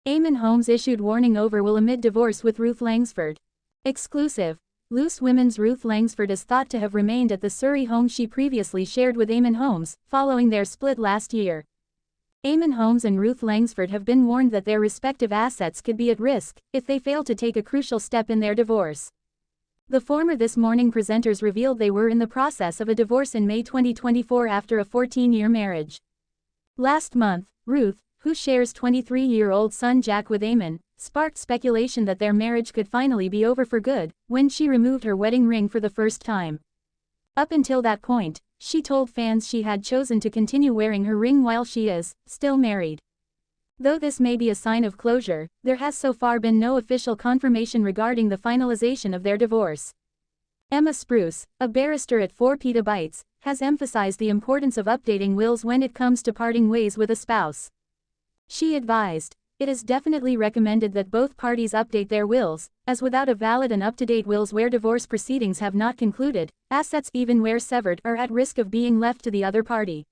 Eamonn Holmes issued warning over will amid divorce with Ruth Langsford. Exclusive. Loose Women's Ruth Langsford is thought to have remained at the Surrey home she previously shared with Eamonn Holmes, following their split last year. Eamonn Holmes and Ruth Langsford have been warned that their respective assets could be at risk if they fail to take a crucial step in their divorce. The former This Morning presenters revealed they were in the process of a divorce in May 2024 after a 14-year marriage. Last month, Ruth, who shares 23-year-old son Jack with Eamonn, sparked speculation that their marriage could finally be over for good when she removed her wedding ring for the first time. Up until that point, she told fans she had chosen to continue wearing her ring while she is still married. Though this may be a sign of closure, there has so far been no official confirmation regarding the finalization of their divorce. Emma Spruce, a barrister at 4 Petabytes, has emphasized the importance of updating wills when it comes to parting ways with a spouse. She advised, "It is definitely recommended that both parties update their wills, as without a valid and up-to-date wills where divorce proceedings have not concluded, assets even where severed are at risk of being left to the other party."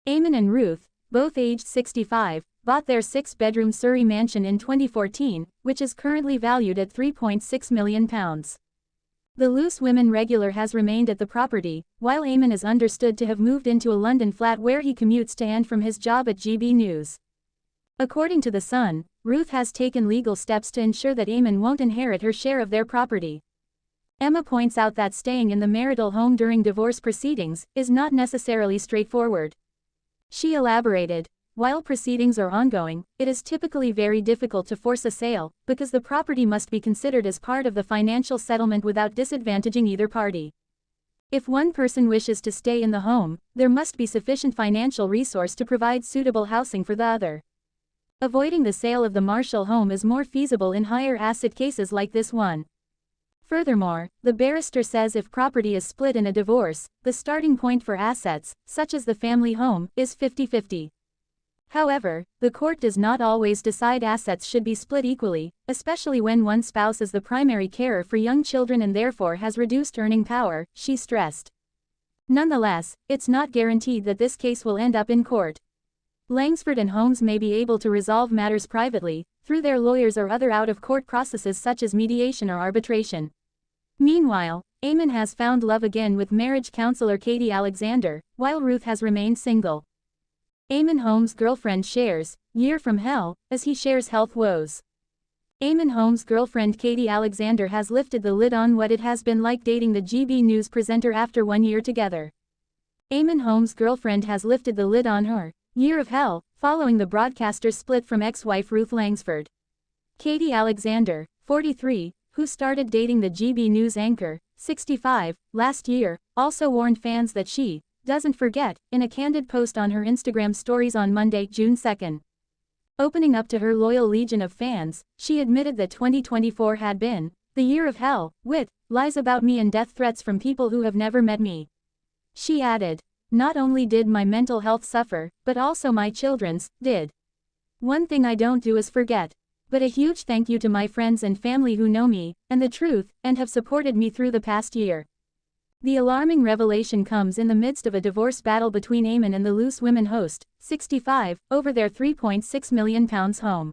Eamonn and Ruth, both aged 65, bought their 6-bedroom Surrey mansion in 2014, which is currently valued at £3.6 million. The Loose Women regular has remained at the property, while Eamonn is understood to have moved into a London flat where he commutes to and from his job at GB News. According to The Sun, Ruth has taken legal steps to ensure that Eamonn won't inherit her share of their property. Emma points out that staying in the marital home during divorce proceedings is not necessarily straightforward. She elaborated, "While proceedings are ongoing, it is typically very difficult to force a sale, because the property must be considered as part of the financial settlement without disadvantaging either party. If one person wishes to stay in the home, there must be sufficient financial resource to provide suitable housing for the other. Avoiding the sale of the Marshall home is more feasible in higher asset cases like this one." Furthermore, the barrister says if property is split in a divorce, the starting point for assets, such as the family home, is 50-50. However, the court does not always decide assets should be split equally, especially when one spouse is the primary carer for young children and therefore has reduced earning power, she stressed. Nonetheless, it's not guaranteed that this case will end up in court. Langsford and Holmes may be able to resolve matters privately, through their lawyers or other out-of-court processes such as mediation or arbitration. Meanwhile, Eamonn has found love again with marriage counselor Katie Alexander, while Ruth has remained single. Eamonn Holmes' girlfriend shares, "Year from hell," as he shares health woes. Eamonn Holmes' girlfriend Katie Alexander has lifted the lid on what it has been like dating the GB News presenter after 1 year together. Eamonn Holmes' girlfriend has lifted the lid on her "Year of Hell" following the broadcaster's split from ex-wife Ruth Langsford. Katie Alexander, 43, who started dating the GB News anchor, 65, last year, also warned fans that she doesn't forget in a candid post on her Instagram stories on Monday, June 2. Opening up to her loyal legion of fans, she admitted that 2024 had been the year of hell, with lies about me and death threats from people who have never met me. She added, "Not only did my mental health suffer, but also my children's did. One thing I don't do is forget. But a huge thank you to my friends and family who know me, and the truth, and have supported me through the past year." The alarming revelation comes in the midst of a divorce battle between Eamonn and the Loose Women host, 65, over their £3.6 million home.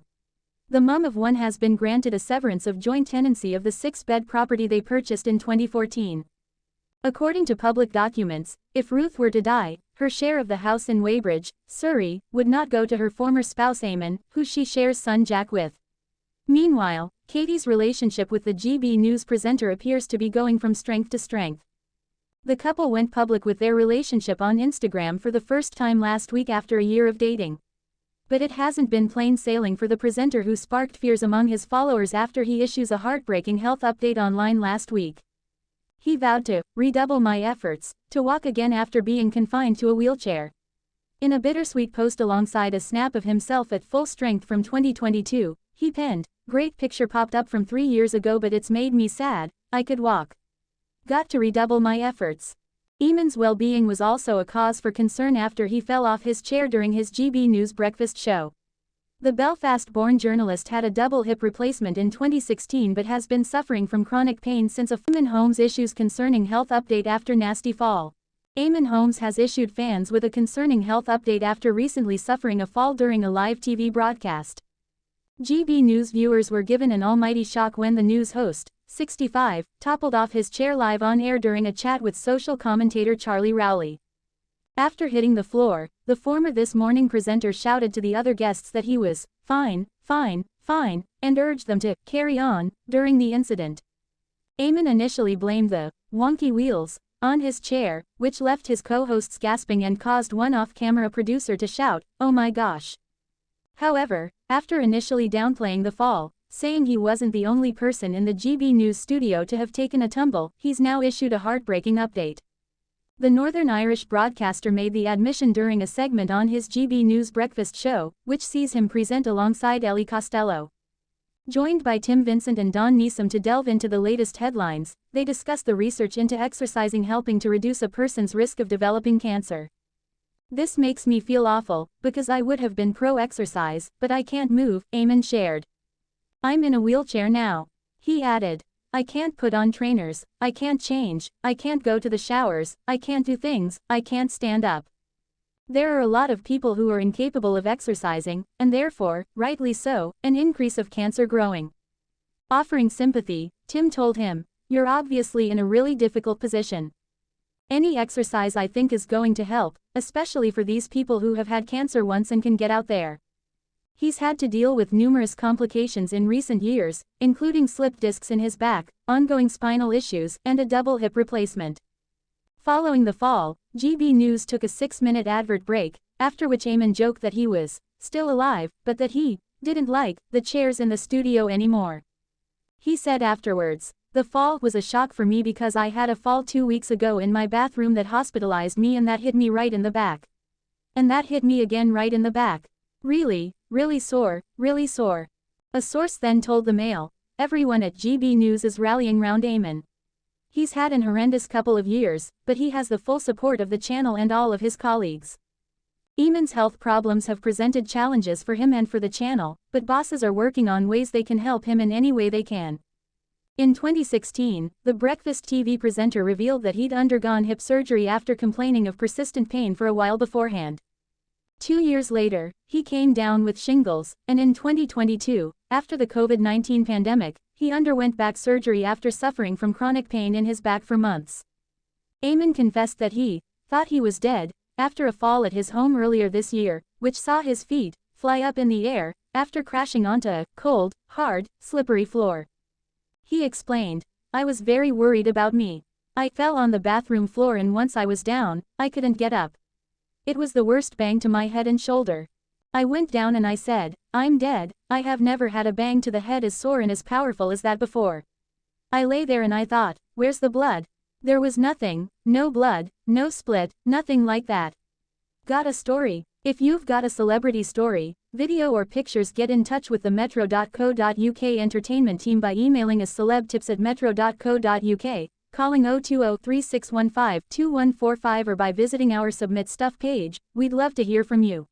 The mum of one has been granted a severance of joint tenancy of the 6-bed property they purchased in 2014. According to public documents, if Ruth were to die, her share of the house in Weybridge, Surrey, would not go to her former spouse Eamonn, who she shares son Jack with. Meanwhile, Katie's relationship with the GB News presenter appears to be going from strength to strength. The couple went public with their relationship on Instagram for the first time last week after a year of dating. But it hasn't been plain sailing for the presenter, who sparked fears among his followers after he issues a heartbreaking health update online last week. He vowed to redouble my efforts to walk again after being confined to a wheelchair. In a bittersweet post alongside a snap of himself at full strength from 2022, he penned, "Great picture popped up from 3 years ago, but it's made me sad. I could walk. Got to redouble my efforts." Eamonn's well-being was also a cause for concern after he fell off his chair during his GB News breakfast show. The Belfast-born journalist had a double hip replacement in 2016 but has been suffering from chronic pain since. Eamonn Holmes issues concerning health update after nasty fall. Eamonn Holmes has issued fans with a concerning health update after recently suffering a fall during a live TV broadcast. GB News viewers were given an almighty shock when the news host, 65, toppled off his chair live on air during a chat with social commentator Charlie Rowley. After hitting the floor, the former This Morning presenter shouted to the other guests that he was fine, fine, fine, and urged them to carry on during the incident. Eamonn initially blamed the wonky wheels on his chair, which left his co-hosts gasping and caused one off-camera producer to shout, "Oh my gosh." However, after initially downplaying the fall, saying he wasn't the only person in the GB News studio to have taken a tumble, he's now issued a heartbreaking update. The Northern Irish broadcaster made the admission during a segment on his GB News breakfast show, which sees him present alongside Ellie Costello. Joined by Tim Vincent and Don Neeson to delve into the latest headlines, they discuss the research into exercising helping to reduce a person's risk of developing cancer. "This makes me feel awful, because I would have been pro-exercise, but I can't move," Eamonn shared. "I'm in a wheelchair now." He added, "I can't put on trainers, I can't change, I can't go to the showers, I can't do things, I can't stand up. There are a lot of people who are incapable of exercising, and therefore, rightly so, an increase of cancer growing." Offering sympathy, Tim told him, "You're obviously in a really difficult position. Any exercise I think is going to help, especially for these people who have had cancer once and can get out there." He's had to deal with numerous complications in recent years, including slipped discs in his back, ongoing spinal issues, and a double hip replacement. Following the fall, GB News took a 6-minute advert break, after which Eamonn joked that he was still alive, but that he didn't like the chairs in the studio anymore. He said afterwards, "The fall was a shock for me because I had a fall 2 weeks ago in my bathroom that hospitalized me and that hit me right in the back. And that hit me again right in the back. Really, really sore, really sore." A source then told the Mail, "Everyone at GB News is rallying round Eamonn. He's had an horrendous couple of years, but he has the full support of the channel and all of his colleagues." Eamonn's health problems have presented challenges for him and for the channel, but bosses are working on ways they can help him in any way they can. In 2016, the breakfast TV presenter revealed that he'd undergone hip surgery after complaining of persistent pain for a while beforehand. 2 years later, he came down with shingles, and in 2022, after the COVID-19 pandemic, he underwent back surgery after suffering from chronic pain in his back for months. Eamonn confessed that he thought he was dead after a fall at his home earlier this year, which saw his feet fly up in the air after crashing onto a cold, hard, slippery floor. He explained, "I was very worried about me. I fell on the bathroom floor and once I was down, I couldn't get up. It was the worst bang to my head and shoulder. I went down and I said, I'm dead. I have never had a bang to the head as sore and as powerful as that before. I lay there and I thought, where's the blood? There was nothing, no blood, no split, nothing like that. Got a story? If you've got a celebrity story, video or pictures, get in touch with the metro.co.uk entertainment team by emailing us celebtips@metro.co.uk, calling 020-3615-2145 or by visiting our Submit Stuff page. We'd love to hear from you.